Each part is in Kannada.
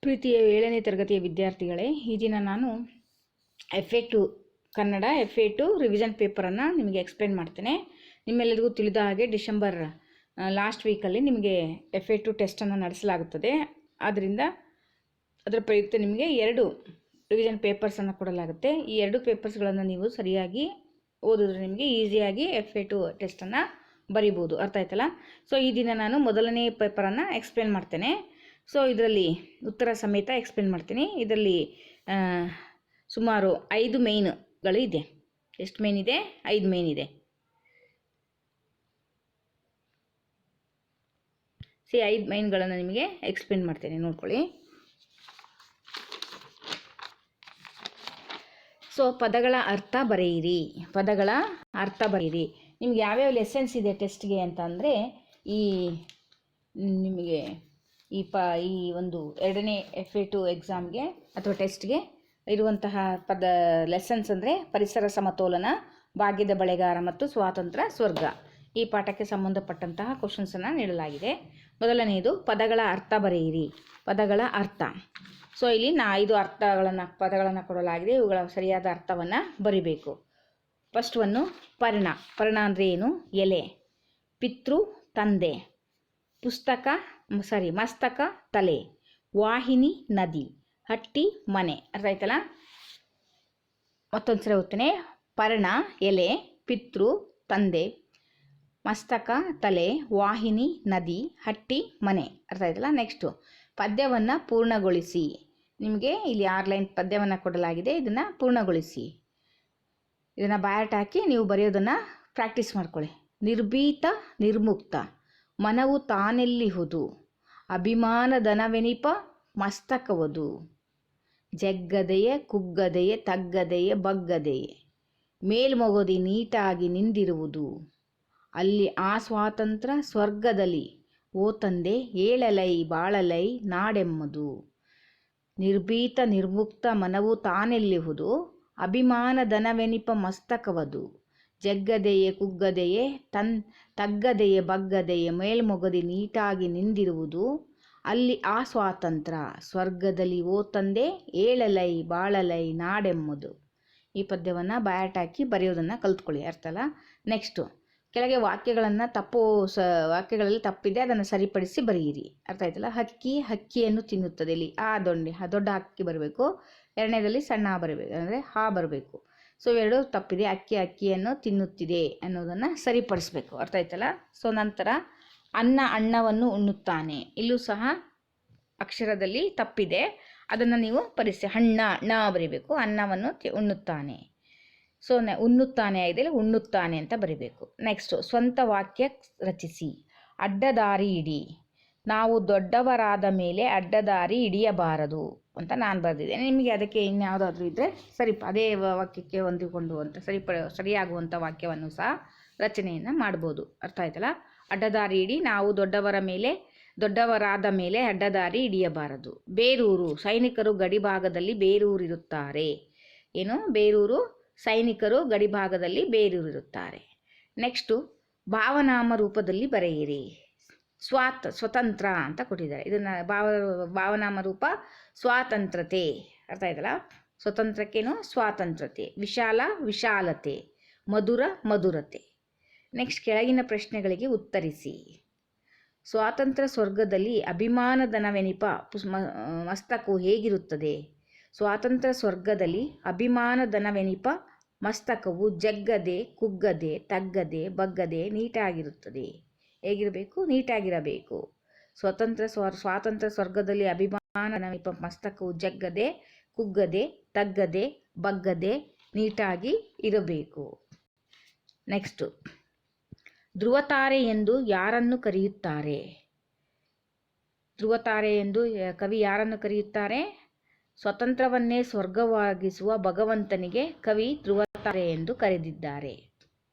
ಪ್ರೀತಿಯ 7ನೇ ತರಗತಿಯ ವಿದ್ಯಾರ್ಥಿಗಳೇ, ಈ ದಿನ ನಾನು FA2 ಕನ್ನಡ FA2 ರಿವಿಷನ್ ಪೇಪರನ್ನು ನಿಮಗೆ ಎಕ್ಸ್ಪ್ಲೇನ್ ಮಾಡ್ತೇನೆ. ನಿಮ್ಮೆಲ್ಲರಿಗೂ ತಿಳಿದ ಹಾಗೆ ಡಿಸೆಂಬರ್ ಲಾಸ್ಟ್ ವೀಕಲ್ಲಿ ನಿಮಗೆ FA2 ಟೆಸ್ಟನ್ನು ನಡೆಸಲಾಗುತ್ತದೆ. ಆದ್ದರಿಂದ ಅದರ ಪ್ರಯುಕ್ತ ನಿಮಗೆ 2 ರಿವಿಷನ್ ಪೇಪರ್ಸನ್ನು ಕೊಡಲಾಗುತ್ತೆ. ಈ 2 ಪೇಪರ್ಸ್ಗಳನ್ನು ನೀವು ಸರಿಯಾಗಿ ಓದಿದ್ರೆ ನಿಮಗೆ ಈಸಿಯಾಗಿ FA2 ಟೆಸ್ಟನ್ನು ಬರಿಬೋದು. ಅರ್ಥ ಆಯ್ತಲ್ಲ? ಸೊ ಈ ದಿನ ನಾನು ಮೊದಲನೇ ಪೇಪರನ್ನು ಎಕ್ಸ್ಪ್ಲೇನ್ ಮಾಡ್ತೇನೆ. ಸೊ ಇದರಲ್ಲಿ ಉತ್ತರ ಸಮೇತ ಎಕ್ಸ್ಪ್ಲೇನ್ ಮಾಡ್ತೀನಿ. ಇದರಲ್ಲಿ ಸುಮಾರು 5 ಮೇನ್ಗಳು ಇದೆ. ಎಷ್ಟು ಮೇನ್ ಇದೆ? 5 ಮೇನ್ ಇದೆ. 5 ಮೇನ್ಗಳನ್ನು ನಿಮಗೆ ಎಕ್ಸ್ಪ್ಲೇನ್ ಮಾಡ್ತೇನೆ, ನೋಡ್ಕೊಳ್ಳಿ. ಸೊ ಪದಗಳ ಅರ್ಥ ಬರೆಯಿರಿ. ಪದಗಳ ಅರ್ಥ ಬರೆಯಿರಿ. ನಿಮ್ಗೆ ಯಾವ್ಯಾವ ಲೆಸನ್ಸ್ ಇದೆ ಟೆಸ್ಟ್ಗೆ ಅಂತ ಅಂದರೆ, ನಿಮಗೆ ಈ ಒಂದು 2ನೇ FA2 ಎಕ್ಸಾಮ್ಗೆ ಅಥವಾ ಟೆಸ್ಟ್ಗೆ ಇರುವಂತಹ ಲೆಸನ್ಸ್ ಅಂದರೆ ಪರಿಸರ ಸಮತೋಲನ, ಭಾಗ್ಯದ ಬಳೆಗಾರ ಮತ್ತು ಸ್ವಾತಂತ್ರ್ಯ ಸ್ವರ್ಗ. ಈ ಪಾಠಕ್ಕೆ ಸಂಬಂಧಪಟ್ಟಂತಹ ಕ್ವಶನ್ಸನ್ನು ನೀಡಲಾಗಿದೆ. ಮೊದಲನೆಯದು ಪದಗಳ ಅರ್ಥ ಬರೆಯಿರಿ. ಪದಗಳ ಅರ್ಥ. ಸೊ ಇಲ್ಲಿ 5 ಪದಗಳನ್ನು ಕೊಡಲಾಗಿದೆ. ಇವುಗಳ ಸರಿಯಾದ ಅರ್ಥವನ್ನು ಬರಿಬೇಕು. First one ಪರ್ಣ. ಪರ್ಣ ಅಂದರೆ ಏನು? ಎಲೆ. ಪಿತೃ ತಂದೆ. ಮಸ್ತಕ ತಲೆ. ವಾಹಿನಿ ನದಿ. ಹಟ್ಟಿ ಮನೆ. ಅರ್ಥ ಆಯ್ತಲ್ಲ? ಮತ್ತೊಂದು ಸರಿ ಓದ್ತೇನೆ. ಪರ್ಣ ಎಲೆ, ಪಿತೃ ತಂದೆ, ಮಸ್ತಕ ತಲೆ, ವಾಹಿನಿ ನದಿ, ಹಟ್ಟಿ ಮನೆ. ಅರ್ಥ ಆಯ್ತಲ್ಲ? ನೆಕ್ಸ್ಟು ಪದ್ಯವನ್ನು ಪೂರ್ಣಗೊಳಿಸಿ. ನಿಮಗೆ ಇಲ್ಲಿ 6 ಲೈನ್ ಪದ್ಯವನ್ನು ಕೊಡಲಾಗಿದೆ. ಇದನ್ನು ಪೂರ್ಣಗೊಳಿಸಿ. ಇದನ್ನು ಬ್ಯಾಟ್ ಹಾಕಿ ನೀವು ಬರೆಯೋದನ್ನು ಪ್ರಾಕ್ಟೀಸ್ ಮಾಡ್ಕೊಳ್ಳಿ. ನಿರ್ಭೀತ ನಿರ್ಮುಕ್ತ. ಮನವು ತಾನೆಲ್ಲಿಹುದು. ಅಭಿಮಾನದನವೆನಿಪ ಮಸ್ತಕವದು. ಜಗ್ಗದೆಯೇ ಕುಗ್ಗದೆಯೇ ತಗ್ಗದೆಯೇ ಬಗ್ಗದೆಯೇ. ಮೇಲ್ಮೊಗದಿ ನೀಟಾಗಿ ನಿಂದಿರುವುದು. ಅಲ್ಲಿ ಆ ಸ್ವಾತಂತ್ರ್ಯ ಸ್ವರ್ಗದಲ್ಲಿ. ಓ ತಂದೆ ಏಳಲೈ ಬಾಳಲೈ ನಾಡೆಮ್ಮದು. ನಿರ್ಭೀತ ನಿರ್ಮುಕ್ತ ಮನವು ತಾನೆಲ್ಲಿಹುದು. ಅಭಿಮಾನದನವೆನಿಪ ಮಸ್ತಕವದು. ಜಗ್ಗದೆಯೇ ಕುಗ್ಗದೆಯೇ ತಗ್ಗದೆಯೇ ಬಗ್ಗದೆಯೇ. ಮೇಲ್ಮೊಗದಿ ನೀಟಾಗಿ ನಿಂದಿರುವುದು. ಅಲ್ಲಿ ಆ ಸ್ವಾತಂತ್ರ್ಯ ಸ್ವರ್ಗದಲ್ಲಿ. ಓ ತಂದೆ ಏಳಲೈ ಬಾಳಲೈ ನಾಡೆಮ್ಮದು. ಈ ಪದ್ಯವನ್ನು ಬ್ಯಾಟ್ ಹಾಕಿ ಬರೆಯೋದನ್ನು ಕಲ್ತ್ಕೊಳ್ಳಿ. ಅರ್ಥ ಅಲ್ಲ? ನೆಕ್ಸ್ಟು ಕೆಳಗೆ ವಾಕ್ಯಗಳಲ್ಲಿ ತಪ್ಪಿದೆ, ಅದನ್ನು ಸರಿಪಡಿಸಿ ಬರೆಯಿರಿ. ಅರ್ಥ ಆಯ್ತಲ್ಲ? ಹಕ್ಕಿಯನ್ನು ತಿನ್ನುತ್ತದೆ. ಇಲ್ಲಿ ದೊಡ್ಡ ಹಕ್ಕಿ ಬರಬೇಕು. ಎರಡನೇದಲ್ಲಿ ಸಣ್ಣ ಬರಬೇಕು, ಅಂದರೆ ಹಾ ಬರಬೇಕು. ಸೊ 2 ತಪ್ಪಿದೆ. ಅಕ್ಕಿಯನ್ನು ತಿನ್ನುತ್ತಿದೆ ಅನ್ನೋದನ್ನು ಸರಿಪಡಿಸ್ಬೇಕು. ಅರ್ಥ ಆಯ್ತಲ್ಲ? ಸೊ ನಂತರ ಅನ್ನವನ್ನು ಉಣ್ಣುತ್ತಾನೆ. ಇಲ್ಲೂ ಸಹ ಅಕ್ಷರದಲ್ಲಿ ತಪ್ಪಿದೆ, ಅದನ್ನು ನೀವು ಣ ಬರಿಬೇಕು. ಅನ್ನವನ್ನು ಉಣ್ಣುತ್ತಾನೆ. ಸೊ ಉಣ್ಣುತ್ತಾನೆ ಆಗಿದೆ, ಉಣ್ಣುತ್ತಾನೆ ಅಂತ ಬರಿಬೇಕು. ನೆಕ್ಸ್ಟು ಸ್ವಂತ ವಾಕ್ಯ ರಚಿಸಿ. ಅಡ್ಡದಾರಿ ಹಿಡಿ. ನಾವು ದೊಡ್ಡವರಾದ ಮೇಲೆ ಅಡ್ಡದಾರಿ ಹಿಡಿಯಬಾರದು ಅಂತ ನಾನು ಬರೆದಿದ್ದೇನೆ. ನಿಮಗೆ ಅದಕ್ಕೆ ಇನ್ಯಾವುದಾದ್ರೂ ಇದ್ದರೆ ಅದೇ ವಾಕ್ಯಕ್ಕೆ ಹೊಂದಿಕೊಂಡು ಸರಿಯಾಗುವಂಥ ವಾಕ್ಯವನ್ನು ಸಹ ರಚನೆಯನ್ನು ಮಾಡ್ಬೋದು. ಅರ್ಥ ಆಯ್ತಲ್ಲ? ಅಡ್ಡದಾರಿ ಹಿಡಿ. ನಾವು ದೊಡ್ಡವರಾದ ಮೇಲೆ ಅಡ್ಡದಾರಿ ಹಿಡಿಯಬಾರದು. ಬೇರೂರು. ಸೈನಿಕರು ಗಡಿಭಾಗದಲ್ಲಿ ಬೇರೂರಿರುತ್ತಾರೆ. ಏನು? ಬೇರೂರು. ಸೈನಿಕರು ಗಡಿಭಾಗದಲ್ಲಿ ಬೇರೂರಿರುತ್ತಾರೆ. ನೆಕ್ಸ್ಟು ಭಾವನಾಮ ರೂಪದಲ್ಲಿ ಬರೆಯಿರಿ. ಸ್ವತಂತ್ರ ಅಂತ ಕೊಟ್ಟಿದ್ದಾರೆ. ಇದನ್ನು ಭಾವನಾಮ ರೂಪ ಸ್ವಾತಂತ್ರ್ಯತೆ. ಅರ್ಥ ಆಯ್ತಲ್ಲ? ಸ್ವತಂತ್ರಕ್ಕೇನು? ಸ್ವಾತಂತ್ರ್ಯತೆ. ವಿಶಾಲತೆ. ಮಧುರತೆ. ನೆಕ್ಸ್ಟ್ ಕೆಳಗಿನ ಪ್ರಶ್ನೆಗಳಿಗೆ ಉತ್ತರಿಸಿ. ಸ್ವಾತಂತ್ರ್ಯ ಸ್ವರ್ಗದಲ್ಲಿ ಅಭಿಮಾನದನವೆನಿಪ ಮಸ್ತಕವು ಹೇಗಿರುತ್ತದೆ? ಸ್ವಾತಂತ್ರ್ಯ ಸ್ವರ್ಗದಲ್ಲಿ ಅಭಿಮಾನದನವೆನಿಪ ಮಸ್ತಕವು ಜಗ್ಗದೆ ಕುಗ್ಗದೆ ತಗ್ಗದೆ ಬಗ್ಗದೆ ನೀಟಾಗಿರುತ್ತದೆ. ಹೇಗಿರಬೇಕು? ನೀಟಾಗಿರಬೇಕು. ಸ್ವಾತಂತ್ರ್ಯ ಸ್ವರ್ಗದಲ್ಲಿ ಅಭಿಮಾನದನವೆನಿಪ ಮಸ್ತಕವು ಜಗ್ಗದೆ ಕುಗ್ಗದೆ ತಗ್ಗದೆ ಬಗ್ಗದೆ ನೀಟಾಗಿ ಇರಬೇಕು. ನೆಕ್ಸ್ಟು ಧ್ರುವತಾರೆ ಎಂದು ಯಾರನ್ನು ಕರೆಯುತ್ತಾರೆ? ಧ್ರುವತಾರೆ ಎಂದು ಕವಿ ಯಾರನ್ನು ಕರೆಯುತ್ತಾರೆ? ಸ್ವತಂತ್ರವನ್ನೇ ಸ್ವರ್ಗವಾಗಿಸುವ ಭಗವಂತನಿಗೆ ಕವಿ ಧ್ರುವತಾರೆ ಎಂದು ಕರೆದಿದ್ದಾರೆ.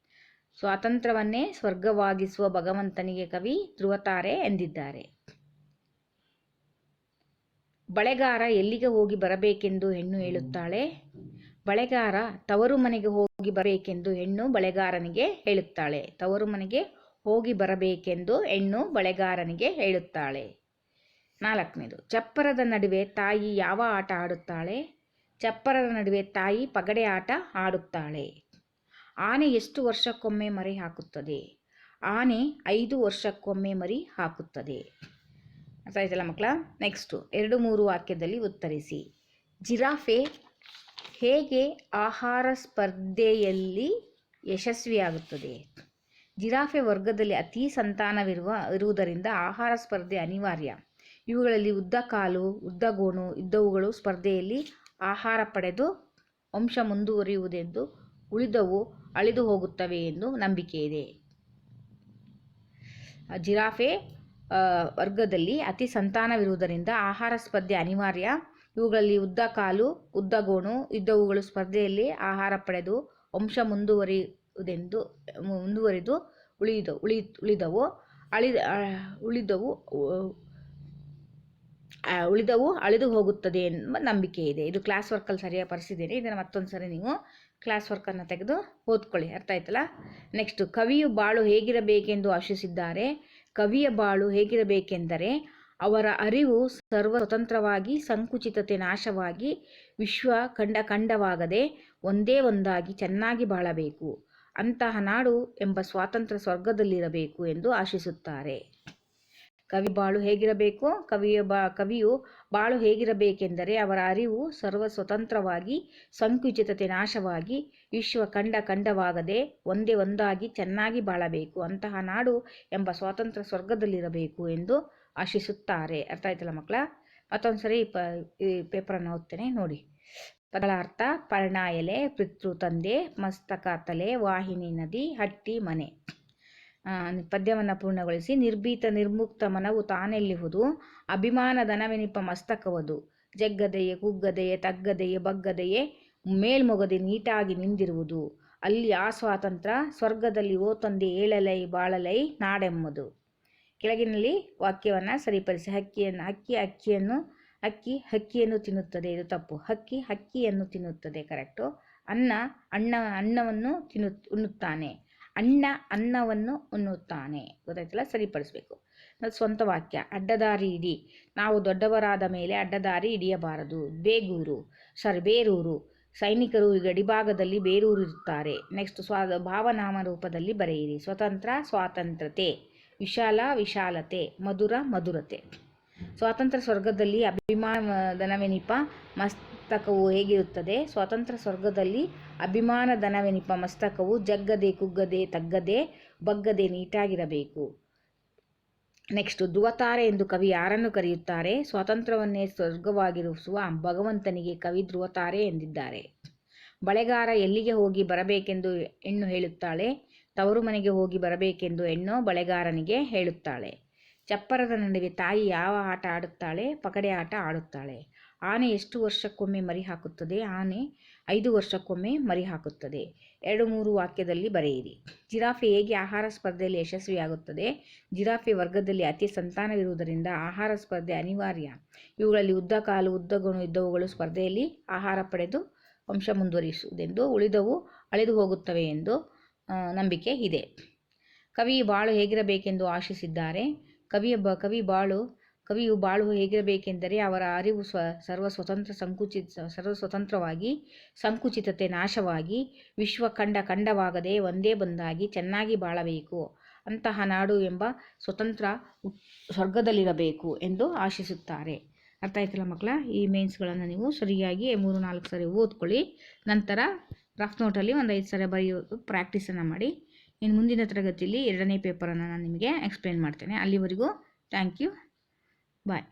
ಸ್ವಾತಂತ್ರ್ಯವನ್ನೇ ಸ್ವರ್ಗವಾಗಿಸುವ ಭಗವಂತನಿಗೆ ಕವಿ ಧ್ರುವತಾರೆ ಎಂದಿದ್ದಾರೆ. ಬಳೆಗಾರ ಎಲ್ಲಿಗೆ ಹೋಗಿ ಬರಬೇಕೆಂದು ಹೆಣ್ಣು ಹೇಳುತ್ತಾಳೆ? ಬಳೆಗಾರ ತವರು ಮನೆಗೆ ಹೋಗಿ ಬರಬೇಕೆಂದು ಹೆಣ್ಣು ಬಳೆಗಾರನಿಗೆ ಹೇಳುತ್ತಾಳೆ. ತವರು ಮನೆಗೆ ಹೋಗಿ ಬರಬೇಕೆಂದು ಹೆಣ್ಣು ಬಳೆಗಾರನಿಗೆ ಹೇಳುತ್ತಾಳೆ. 4ನೇದು, ಚಪ್ಪರದ ನಡುವೆ ತಾಯಿ ಯಾವ ಆಟ ಆಡುತ್ತಾಳೆ? ಚಪ್ಪರದ ನಡುವೆ ತಾಯಿ ಪಗಡೆ ಆಟ ಆಡುತ್ತಾಳೆ. ಆನೆ ಎಷ್ಟು ವರ್ಷಕ್ಕೊಮ್ಮೆ ಮರಿ ಹಾಕುತ್ತದೆ? ಆನೆ 5 ವರ್ಷಕ್ಕೊಮ್ಮೆ ಮರಿ ಹಾಕುತ್ತದೆ. ಅರ್ಥ ಆಯ್ತಲ್ಲ ಮಕ್ಕಳ? ನೆಕ್ಸ್ಟು 2-3 ವಾಕ್ಯದಲ್ಲಿ ಉತ್ತರಿಸಿ. ಜಿರಾಫೆ ಹೇಗೆ ಆಹಾರ ಸ್ಪರ್ಧೆಯಲ್ಲಿ ಯಶಸ್ವಿಯಾಗುತ್ತದೆ? ಜಿರಾಫೆ ವರ್ಗದಲ್ಲಿ ಅತಿ ಸಂತಾನವಿರುವುದರಿಂದ ಆಹಾರ ಸ್ಪರ್ಧೆ ಅನಿವಾರ್ಯ. ಇವುಗಳಲ್ಲಿ ಉದ್ದ ಕಾಲು, ಉದ್ದ ಗೋಣು ಇದ್ದವುಗಳು ಸ್ಪರ್ಧೆಯಲ್ಲಿ ಆಹಾರ ಪಡೆದು ವಂಶ ಮುಂದುವರಿಯುವುದೆಂದು, ಉಳಿದವು ಅಳಿದು ಹೋಗುತ್ತವೆ ಎಂದು ನಂಬಿಕೆ ಇದೆ. ಜಿರಾಫೆ ವರ್ಗದಲ್ಲಿ ಅತಿ ಸಂತಾನವಿರುವುದರಿಂದ ಆಹಾರ ಸ್ಪರ್ಧೆ ಅನಿವಾರ್ಯ. ಇವುಗಳಲ್ಲಿ ಉದ್ದ ಕಾಲು, ಉದ್ದ ಗೋಣು ಇದ್ದವುಗಳು ಸ್ಪರ್ಧೆಯಲ್ಲಿ ಆಹಾರ ಪಡೆದು ವಂಶ ಮುಂದುವರಿದು ಉಳಿದವು ಅಳಿದು ಹೋಗುತ್ತದೆ ಎಂಬ ನಂಬಿಕೆ ಇದೆ. ಇದು ಕ್ಲಾಸ್ ವರ್ಕಲ್ಲಿ ಸರಿಯಾಗಿ ಪರಿಸಿದ್ದೇನೆ. ಇದನ್ನು ಮತ್ತೊಂದು ಸರಿ ನೀವು ಕ್ಲಾಸ್ ವರ್ಕನ್ನು ತೆಗೆದು ಓದ್ಕೊಳ್ಳಿ. ಅರ್ಥ ಆಯ್ತಲ್ಲ? ನೆಕ್ಸ್ಟು, ಕವಿಯು ಬಾಳು ಹೇಗಿರಬೇಕೆಂದು ಆಶಿಸಿದ್ದಾರೆ? ಕವಿಯ ಬಾಳು ಹೇಗಿರಬೇಕೆಂದರೆ ಅವರ ಅರಿವು ಸರ್ವ ಸ್ವತಂತ್ರವಾಗಿ, ಸಂಕುಚಿತತೆ ನಾಶವಾಗಿ, ವಿಶ್ವ ಖಂಡವಾಗದೆ ಒಂದೇ ಒಂದಾಗಿ ಚೆನ್ನಾಗಿ ಬಾಳಬೇಕು. ಅಂತಹ ನಾಡು ಎಂಬ ಸ್ವಾತಂತ್ರ್ಯ ಸ್ವರ್ಗದಲ್ಲಿರಬೇಕು ಎಂದು ಆಶಿಸುತ್ತಾರೆ. ಕವಿ ಬಾಳು ಹೇಗಿರಬೇಕು? ಕವಿಯು ಬಾಳು ಹೇಗಿರಬೇಕೆಂದರೆ ಅವರ ಅರಿವು ಸರ್ವ ಸ್ವತಂತ್ರವಾಗಿ, ಸಂಕುಚಿತತೆ ನಾಶವಾಗಿ, ವಿಶ್ವ ಖಂಡವಾಗದೆ ಒಂದೇ ಒಂದಾಗಿ ಚೆನ್ನಾಗಿ ಬಾಳಬೇಕು. ಅಂತಹ ನಾಡು ಎಂಬ ಸ್ವಾತಂತ್ರ್ಯ ಸ್ವರ್ಗದಲ್ಲಿರಬೇಕು ಎಂದು ಆಶಿಸುತ್ತಾರೆ. ಅರ್ಥ ಆಯ್ತಲ್ಲ ಮಕ್ಕಳ? ಮತ್ತೊಂದು ಸರಿ ಈ ಪೇಪರನ್ನು ಓದ್ತೇನೆ ನೋಡಿ. ಪದಗಳ ಅರ್ಥ: ಪರ್ಣ ಎಲೆ, ಪಿತೃ ತಂದೆ, ಮಸ್ತಕ ತಲೆ, ವಾಹಿನಿ ನದಿ, ಹಟ್ಟಿ ಮನೆ. ಪದ್ಯವನ್ನು ಪೂರ್ಣಗೊಳಿಸಿ. ನಿರ್ಭೀತ ನಿರ್ಮುಕ್ತ ಮನವು ತಾನೆಲ್ಲಿಹುದು, ಅಭಿಮಾನದನವೆನಿಪ ಮಸ್ತಕವದು, ಜಗ್ಗದೆಯೇ ಕುಗ್ಗದೆಯೇ ತಗ್ಗದೆಯೇ ಬಗ್ಗದೆಯೇ ಮೇಲ್ಮೊಗದೆ ನೀಟಾಗಿ ನಿಂದಿರುವುದು, ಅಲ್ಲಿ ಆ ಸ್ವಾತಂತ್ರ್ಯ ಸ್ವರ್ಗದಲ್ಲಿ ಓ ತಂದೆ ಏಳಲೈ ಬಾಳಲೈ ನಾಡೆಮ್ಮದು. ಕೆಳಗಿನಲ್ಲಿ ವಾಕ್ಯವನ್ನು ಸರಿಪಡಿಸಿ. ಹಕ್ಕಿ ಹಕ್ಕಿಯನ್ನು ತಿನ್ನುತ್ತದೆ, ಇದು ತಪ್ಪು. ಹಕ್ಕಿ ಹಕ್ಕಿಯನ್ನು ತಿನ್ನುತ್ತದೆ, ಕರೆಕ್ಟು. ಅನ್ನವನ್ನು ಉಣ್ಣುತ್ತಾನೆ, ಅಣ್ಣ ಅನ್ನವನ್ನು ಉಣ್ಣುತ್ತಾನೆ. ಗೊತ್ತಾಯ್ತಲ್ಲ? ಸರಿಪಡಿಸ್ಬೇಕು. ಸ್ವಂತ ವಾಕ್ಯ. ಅಡ್ಡದಾರಿ ಹಿಡಿ, ನಾವು ದೊಡ್ಡವರಾದ ಮೇಲೆ ಅಡ್ಡದಾರಿ ಹಿಡಿಯಬಾರದು. ಬೇರೂರು, ಸೈನಿಕರು ಗಡಿಭಾಗದಲ್ಲಿ ಬೇರೂರಿರುತ್ತಾರೆ. ನೆಕ್ಸ್ಟ್, ಭಾವನಾಮ ರೂಪದಲ್ಲಿ ಬರೆಯಿರಿ. ಸ್ವತಂತ್ರ ಸ್ವಾತಂತ್ರ್ಯತೆ, ವಿಶಾಲತೆ, ಮಧುರತೆ. ಸ್ವಾತಂತ್ರ್ಯ ಸ್ವರ್ಗದಲ್ಲಿ ಅಭಿಮಾನದನವೆನಿಪ ಮಸ್ತಕವು ಹೇಗಿರುತ್ತದೆ? ಸ್ವಾತಂತ್ರ್ಯ ಸ್ವರ್ಗದಲ್ಲಿ ಅಭಿಮಾನದನವೆನಿಪ ಮಸ್ತಕವು ಜಗ್ಗದೆ ಕುಗ್ಗದೆ ತಗ್ಗದೆ ಬಗ್ಗದೆ ನೀಟಾಗಿರಬೇಕು. ನೆಕ್ಸ್ಟ್, ಧ್ರುವತಾರೆ ಎಂದು ಕವಿ ಯಾರನ್ನು ಕರೆಯುತ್ತಾರೆ? ಸ್ವಾತಂತ್ರ್ಯವನ್ನೇ ಸ್ವರ್ಗವಾಗಿರಿಸುವ ಭಗವಂತನಿಗೆ ಕವಿ ಧ್ರುವತಾರೆ ಎಂದಿದ್ದಾರೆ. ಬಳೆಗಾರ ಎಲ್ಲಿಗೆ ಹೋಗಿ ಬರಬೇಕೆಂದು ಹೆಣ್ಣು ಹೇಳುತ್ತಾಳೆ? ತವರು ಮನೆಗೆ ಹೋಗಿ ಬರಬೇಕೆಂದು ಹೆಣ್ಣು ಬಳೆಗಾರನಿಗೆ ಹೇಳುತ್ತಾಳೆ. ಚಪ್ಪರದ ನಡುವೆ ತಾಯಿ ಯಾವ ಆಟ ಆಡುತ್ತಾಳೆ? ಪಗಡೆ ಆಟ ಆಡುತ್ತಾಳೆ. ಆನೆ ಎಷ್ಟು ವರ್ಷಕ್ಕೊಮ್ಮೆ ಮರಿ ಹಾಕುತ್ತದೆ? ಆನೆ 5 ವರ್ಷಕ್ಕೊಮ್ಮೆ ಮರಿ ಹಾಕುತ್ತದೆ. 2-3 ವಾಕ್ಯದಲ್ಲಿ ಬರೆಯಿರಿ. ಜಿರಾಫೆ ಹೇಗೆ ಆಹಾರ ಸ್ಪರ್ಧೆಯಲ್ಲಿ ಯಶಸ್ವಿಯಾಗುತ್ತದೆ? ಜಿರಾಫೆ ವರ್ಗದಲ್ಲಿ ಅತಿ ಸಂತಾನವಿರುವುದರಿಂದ ಆಹಾರ ಸ್ಪರ್ಧೆ ಅನಿವಾರ್ಯ. ಇವುಗಳಲ್ಲಿ ಉದ್ದ ಕಾಲು, ಉದ್ದ ಗೋಣು ಇದ್ದವುಗಳು ಸ್ಪರ್ಧೆಯಲ್ಲಿ ಆಹಾರ ಪಡೆದು ವಂಶ ಮುಂದುವರಿಸುವುದೆಂದು, ಉಳಿದವು ಅಳಿದು ಹೋಗುತ್ತವೆ ಎಂದು ನಂಬಿಕೆ ಇದೆ. ಕವಿಯು ಬಾಳು ಹೇಗಿರಬೇಕೆಂದು ಆಶಿಸಿದ್ದಾರೆ? ಕವಿಯು ಬಾಳು ಹೇಗಿರಬೇಕೆಂದರೆ ಅವರ ಅರಿವು ಸರ್ವಸ್ವತಂತ್ರವಾಗಿ, ಸಂಕುಚಿತತೆ ನಾಶವಾಗಿ, ವಿಶ್ವ ಖಂಡವಾಗದೆ ಒಂದೇ ಒಂದಾಗಿ ಚೆನ್ನಾಗಿ ಬಾಳಬೇಕು. ಅಂತಹ ನಾಡು ಎಂಬ ಸ್ವತಂತ್ರ ಸ್ವರ್ಗದಲ್ಲಿರಬೇಕು ಎಂದು ಆಶಿಸುತ್ತಾರೆ. ಅರ್ಥ ಆಯ್ತಲ್ಲ ಮಕ್ಕಳ? ಈ ಮೇನ್ಸ್ಗಳನ್ನು ನೀವು ಸರಿಯಾಗಿ 3-4 ಸರಿ ಓದ್ಕೊಳ್ಳಿ. ನಂತರ ರಫ್ ನೋಟಲ್ಲಿ ಒಂದು 5 ಸರಿ ಬರೆಯೋದು ಪ್ರಾಕ್ಟೀಸನ್ನು ಮಾಡಿ. ಇನ್ನು ಮುಂದಿನ ತರಗತಿಯಲ್ಲಿ 2ನೇ ಪೇಪರನ್ನು ನಾನು ನಿಮಗೆ ಎಕ್ಸ್ಪ್ಲೇನ್ ಮಾಡ್ತೇನೆ. ಅಲ್ಲಿವರೆಗೂ ಥ್ಯಾಂಕ್ ಯು, ಬಾಯ್.